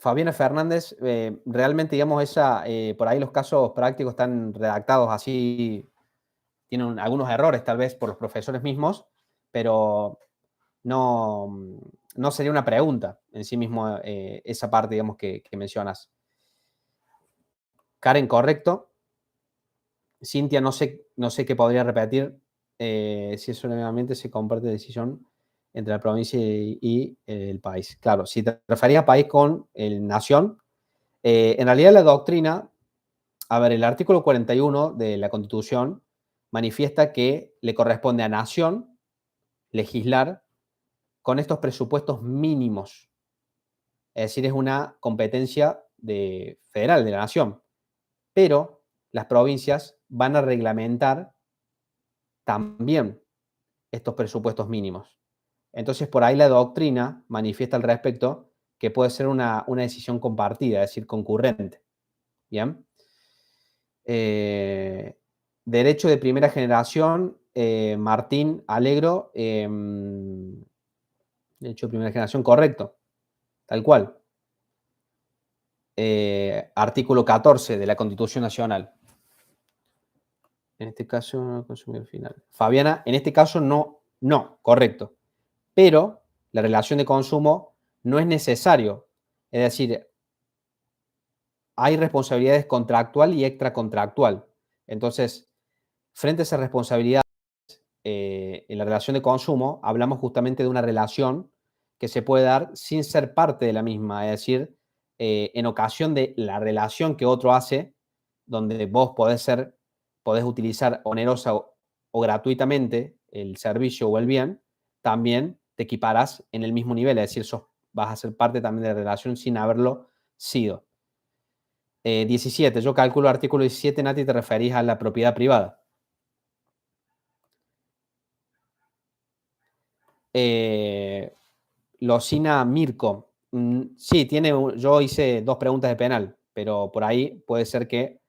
Fabiana Fernández, realmente, digamos, por ahí los casos prácticos están redactados así, tienen algunos errores tal vez por los profesores mismos, pero no, no sería una pregunta en sí mismo esa parte, digamos, que mencionas. Karen, correcto. Cintia, no sé qué podría repetir. Si eso nuevamente se comparte decisión entre la provincia y el país. Claro, si te referías a país con el nación, en realidad la doctrina, a ver, el artículo 41 de la Constitución manifiesta que le corresponde a nación legislar con estos presupuestos mínimos. Es decir, es una competencia federal de la nación. Pero las provincias van a reglamentar también estos presupuestos mínimos. Entonces, por ahí la doctrina manifiesta al respecto que puede ser una decisión compartida, es decir, concurrente. ¿Bien? Derecho de primera generación, Martín Alegro, derecho de primera generación, correcto, tal cual. Artículo 14 de la Constitución Nacional. En este caso, consumidor final. Fabiana, en este caso no, correcto. Pero la relación de consumo no es necesario. Es decir, hay responsabilidades contractual y extracontractual. Entonces, frente a esa responsabilidad en la relación de consumo, hablamos justamente de una relación que se puede dar sin ser parte de la misma. Es decir, en ocasión de la relación que otro hace, donde vos podés utilizar onerosa o gratuitamente el servicio o el bien, también te equiparás en el mismo nivel. Es decir, vas a ser parte también de la relación sin haberlo sido. 17. Yo calculo artículo 17, Nati, te referís a la propiedad privada. Losina Mirko. Sí, yo hice 2 preguntas de penal, pero por ahí puede ser que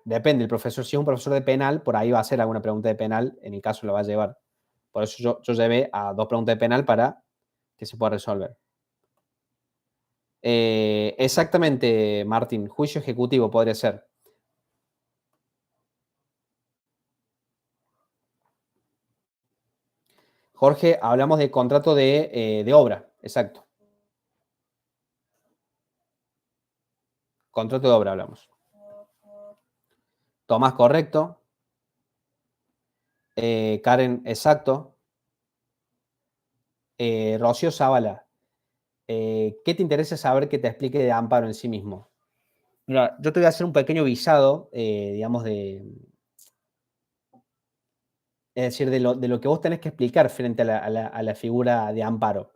depende, el profesor, si es un profesor de penal, por ahí va a hacer alguna pregunta de penal, en el caso lo va a llevar. Por eso yo llevé a 2 preguntas de penal para que se pueda resolver. Exactamente, Martín, juicio ejecutivo podría ser. Jorge, hablamos de contrato de obra, exacto. Contrato de obra hablamos. Tomás, correcto. Karen, exacto. Rocío Zavala, ¿qué te interesa saber que te explique de amparo en sí mismo? Mira, yo te voy a hacer un pequeño visado, digamos, es decir, de lo que vos tenés que explicar frente a la figura de amparo.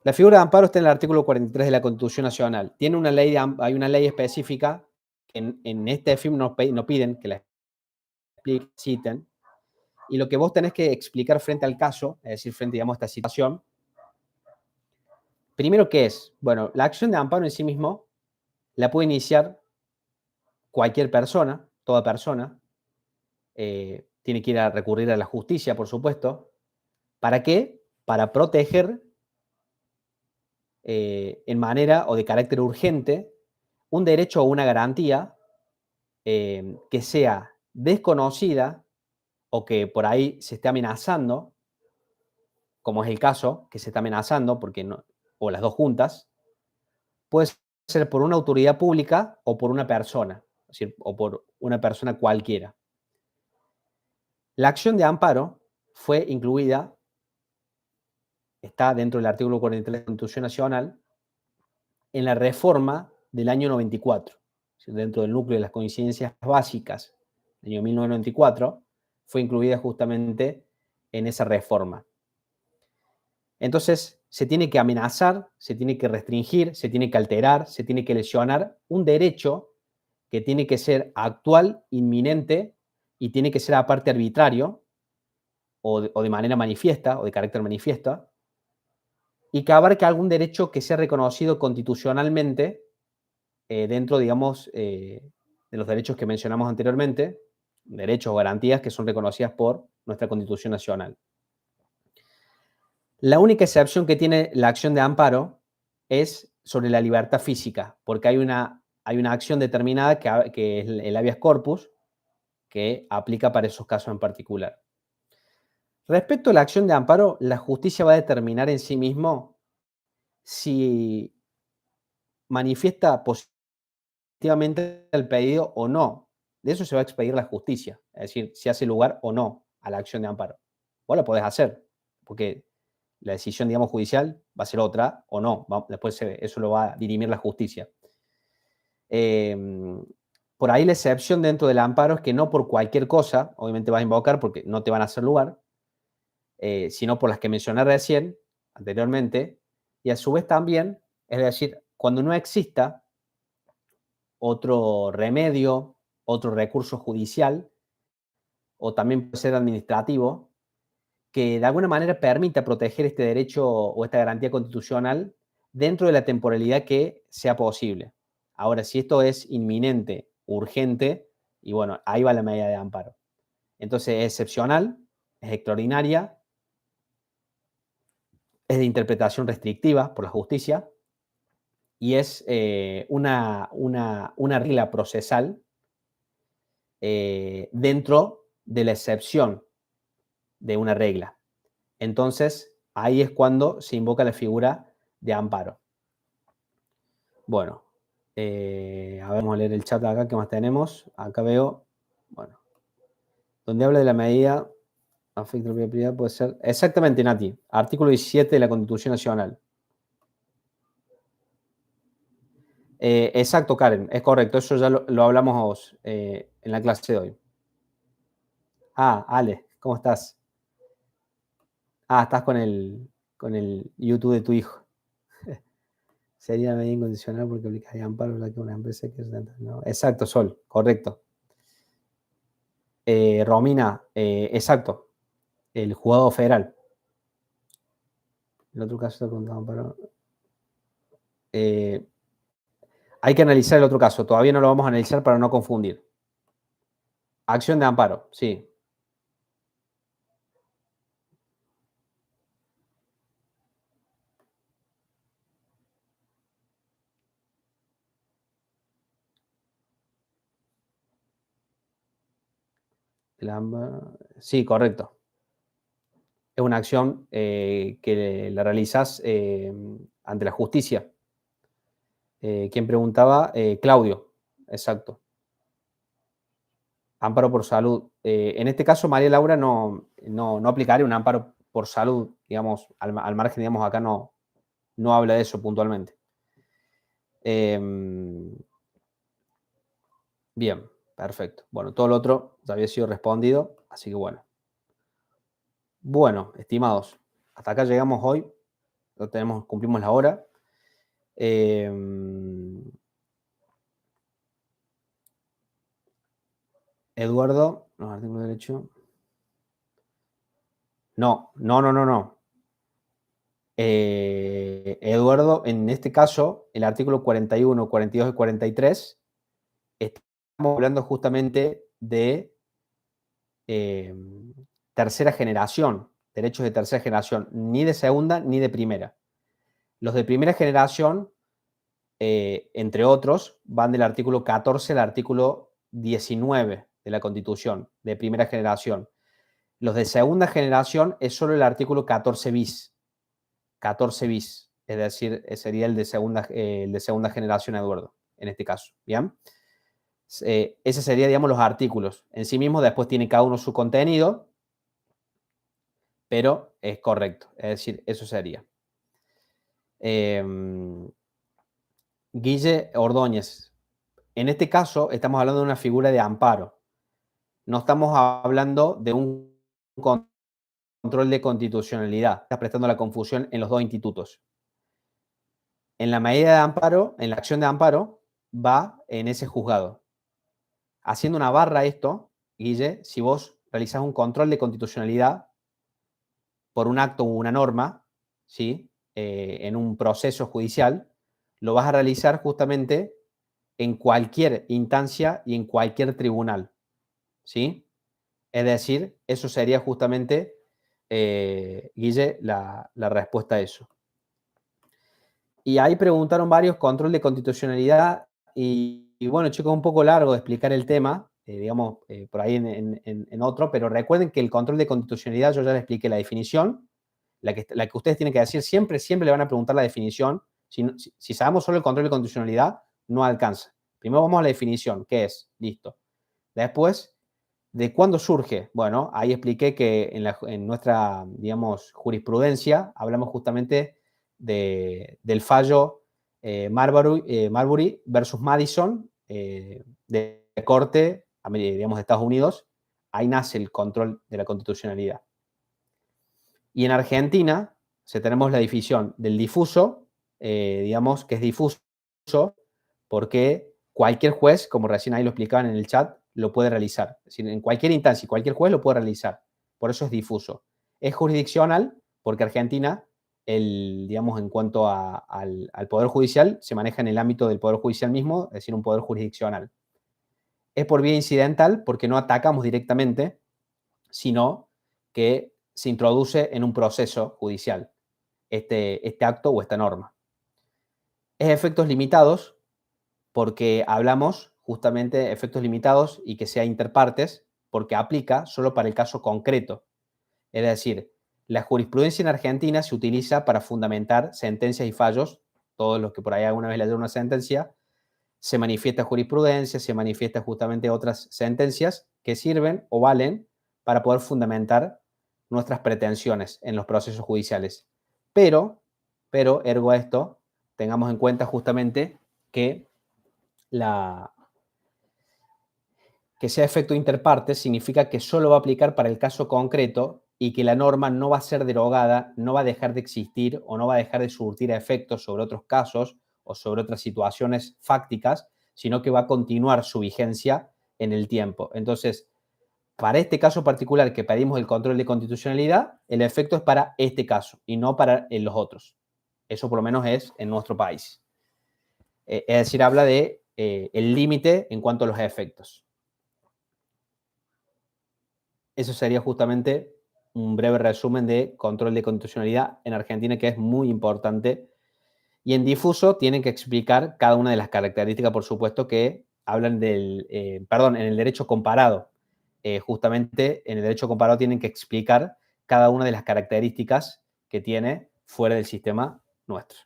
La figura de amparo está en el artículo 43 de la Constitución Nacional. Hay una ley específica que en este FIM no piden que la citen, y lo que vos tenés que explicar frente al caso, es decir, frente, digamos, a esta situación, primero, ¿qué es? Bueno, la acción de amparo en sí mismo la puede iniciar cualquier persona, toda persona, tiene que ir a recurrir a la justicia, por supuesto. ¿Para qué? Para proteger en manera o de carácter urgente un derecho o una garantía que sea desconocida o que por ahí se esté amenazando, como es el caso, que se está amenazando, porque no, o las dos juntas, puede ser por una autoridad pública o por una persona, es decir, o por una persona cualquiera. La acción de amparo fue incluida, está dentro del artículo 43 de la Constitución Nacional, en la reforma del año 94, dentro del núcleo de las coincidencias básicas del año 1994, fue incluida justamente en esa reforma. Entonces, se tiene que amenazar, se tiene que restringir, se tiene que alterar, se tiene que lesionar un derecho que tiene que ser actual, inminente y tiene que ser aparte arbitrario o de manera manifiesta o de carácter manifiesta, y que abarque algún derecho que sea reconocido constitucionalmente dentro, digamos, de los derechos que mencionamos anteriormente, derechos o garantías que son reconocidas por nuestra Constitución Nacional. La única excepción que tiene la acción de amparo es sobre la libertad física, porque hay una acción determinada que es el habeas corpus, que aplica para esos casos en particular. Respecto a la acción de amparo, la justicia va a determinar en sí mismo si manifiesta positivamente el pedido o no. De eso se va a expedir la justicia, es decir, si hace lugar o no a la acción de amparo. Vos la podés hacer, porque la decisión, digamos, judicial va a ser otra o no. Después eso lo va a dirimir la justicia. Por ahí la excepción dentro del amparo es que no por cualquier cosa, obviamente vas a invocar porque no te van a hacer lugar, sino por las que mencioné recién, anteriormente, y a su vez también, es decir, cuando no exista otro remedio, otro recurso judicial, o también puede ser administrativo, que de alguna manera permita proteger este derecho o esta garantía constitucional dentro de la temporalidad que sea posible. Ahora, si esto es inminente, urgente, y bueno, ahí va la medida de amparo. Entonces, es excepcional, es extraordinaria, es de interpretación restrictiva por la justicia y es una regla procesal dentro de la excepción de una regla. Entonces, ahí es cuando se invoca la figura de amparo. Bueno, a ver, vamos a leer el chat acá, ¿qué más tenemos? Acá veo, bueno, donde habla de la medida afecta la propiedad, puede ser, exactamente, Nati, artículo 17 de la Constitución Nacional. Exacto, Karen, es correcto, eso ya lo hablamos en la clase de hoy. Ah, Ale, ¿cómo estás? Ah, estás con el YouTube de tu hijo. Sería medida incondicional porque aplicaría amparo la que una empresa que... No. Exacto, Sol, correcto. Romina, exacto, el juzgado federal. El otro caso con amparo. Hay que analizar el otro caso, todavía no lo vamos a analizar para no confundir. Acción de amparo, sí. Sí, correcto. Es una acción que la realizás ante la justicia. ¿Quién preguntaba? Claudio, exacto. Amparo por salud. En este caso, María Laura no aplicaría un amparo por salud, digamos, al margen, digamos, acá no habla de eso puntualmente. Bien, perfecto. Bueno, todo lo otro ya había sido respondido, así que bueno. Bueno, estimados, hasta acá llegamos hoy. Cumplimos la hora. Eduardo, no, artículo de derecho. No. Eduardo, en este caso, el artículo 41, 42 y 43, estamos hablando justamente de tercera generación, derechos de tercera generación, ni de segunda ni de primera. Los de primera generación, entre otros, van del artículo 14 al artículo 19 de la Constitución, de primera generación. Los de segunda generación es solo el artículo 14 bis. 14 bis, es decir, sería el de segunda generación, Eduardo, en este caso. ¿Bien? Ese sería, digamos, los artículos. En sí mismo, después tiene cada uno su contenido, pero es correcto. Es decir, eso sería. Guille Ordóñez. En este caso, estamos hablando de una figura de amparo. No estamos hablando de un control de constitucionalidad. Estás prestando la confusión en los dos institutos. En la medida de amparo, en la acción de amparo, va en ese juzgado. Haciendo una barra a esto, Guille, si vos realizás un control de constitucionalidad por un acto o una norma, ¿sí? En un proceso judicial, lo vas a realizar justamente en cualquier instancia y en cualquier tribunal, ¿sí? Es decir, eso sería justamente Guille, la respuesta a eso. Y ahí preguntaron varios, control de constitucionalidad, y bueno, chicos, un poco largo de explicar el tema, digamos, por ahí en otro, pero recuerden que el control de constitucionalidad, yo ya les expliqué la definición, la que ustedes tienen que decir, siempre le van a preguntar la definición. Si sabemos solo el control de constitucionalidad, no alcanza. Primero vamos a la definición, ¿qué es? Listo. Después, ¿de cuándo surge? Bueno, ahí expliqué que en nuestra, digamos, jurisprudencia hablamos justamente del fallo Marbury versus Madison de corte, digamos, de Estados Unidos. Ahí nace el control de la constitucionalidad. Y en Argentina, tenemos la definición del difuso, digamos, que es difuso porque cualquier juez, como recién ahí lo explicaban en el chat, lo puede realizar. Es decir, en cualquier instancia, cualquier juez lo puede realizar. Por eso es difuso. Es jurisdiccional porque Argentina, digamos, en cuanto al Poder Judicial, se maneja en el ámbito del Poder Judicial mismo, es decir, un poder jurisdiccional. Es por vía incidental porque no atacamos directamente, sino que se introduce en un proceso judicial este acto o esta norma. Es efectos limitados porque hablamos justamente de efectos limitados y que sea interpartes, porque aplica solo para el caso concreto. Es decir, la jurisprudencia en Argentina se utiliza para fundamentar sentencias y fallos. Todos los que por ahí alguna vez leyeron una sentencia, se manifiesta jurisprudencia, se manifiesta justamente otras sentencias que sirven o valen para poder fundamentar nuestras pretensiones en los procesos judiciales. Pero, ergo esto, tengamos en cuenta justamente que que sea efecto interpartes significa que solo va a aplicar para el caso concreto y que la norma no va a ser derogada, no va a dejar de existir o no va a dejar de surtir efectos sobre otros casos o sobre otras situaciones fácticas, sino que va a continuar su vigencia en el tiempo. Entonces, para este caso particular que pedimos el control de constitucionalidad, el efecto es para este caso y no para los otros. Eso por lo menos es en nuestro país. Es decir, habla de el límite en cuanto a los efectos. Eso sería justamente un breve resumen de control de constitucionalidad en Argentina, que es muy importante. Y en difuso tienen que explicar cada una de las características, por supuesto, que hablan en el derecho comparado. Justamente en el derecho comparado tienen que explicar cada una de las características que tiene fuera del sistema nuestro.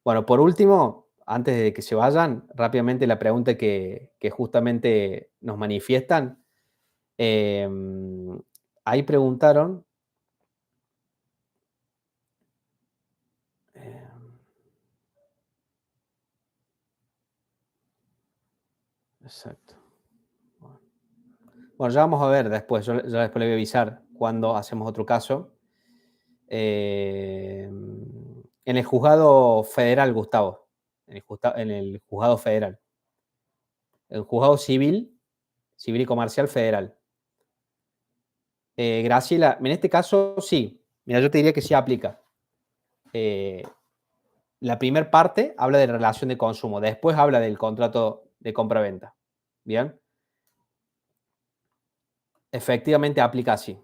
Bueno, por último, antes de que se vayan, rápidamente la pregunta que justamente nos manifiestan. Ahí preguntaron. Exacto. Bueno, ya vamos a ver después. Yo ya después le voy a avisar cuando hacemos otro caso. En el juzgado federal, Gustavo. En el juzgado federal. El juzgado civil y comercial federal. Graciela, en este caso sí. Mira, yo te diría que sí aplica. La primera parte habla de relación de consumo, después habla del contrato de compra-venta. ¿Bien? Efectivamente aplica así.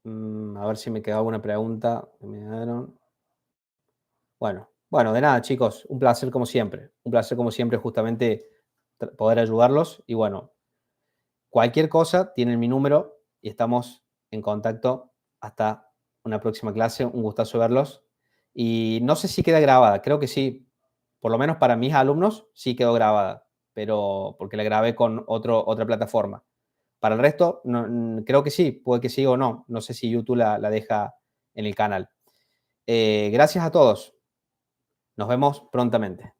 A ver si me quedó alguna pregunta que me dieron. Bueno, de nada, chicos. Un placer como siempre. Un placer como siempre justamente poder ayudarlos. Y bueno, cualquier cosa, tienen mi número y estamos en contacto hasta una próxima clase. Un gustazo verlos. Y no sé si queda grabada. Creo que sí. Por lo menos para mis alumnos sí quedó grabada. Pero porque la grabé con otra plataforma. Para el resto, no, creo que sí, puede que sí o no. No sé si YouTube la deja en el canal. Gracias a todos. Nos vemos prontamente.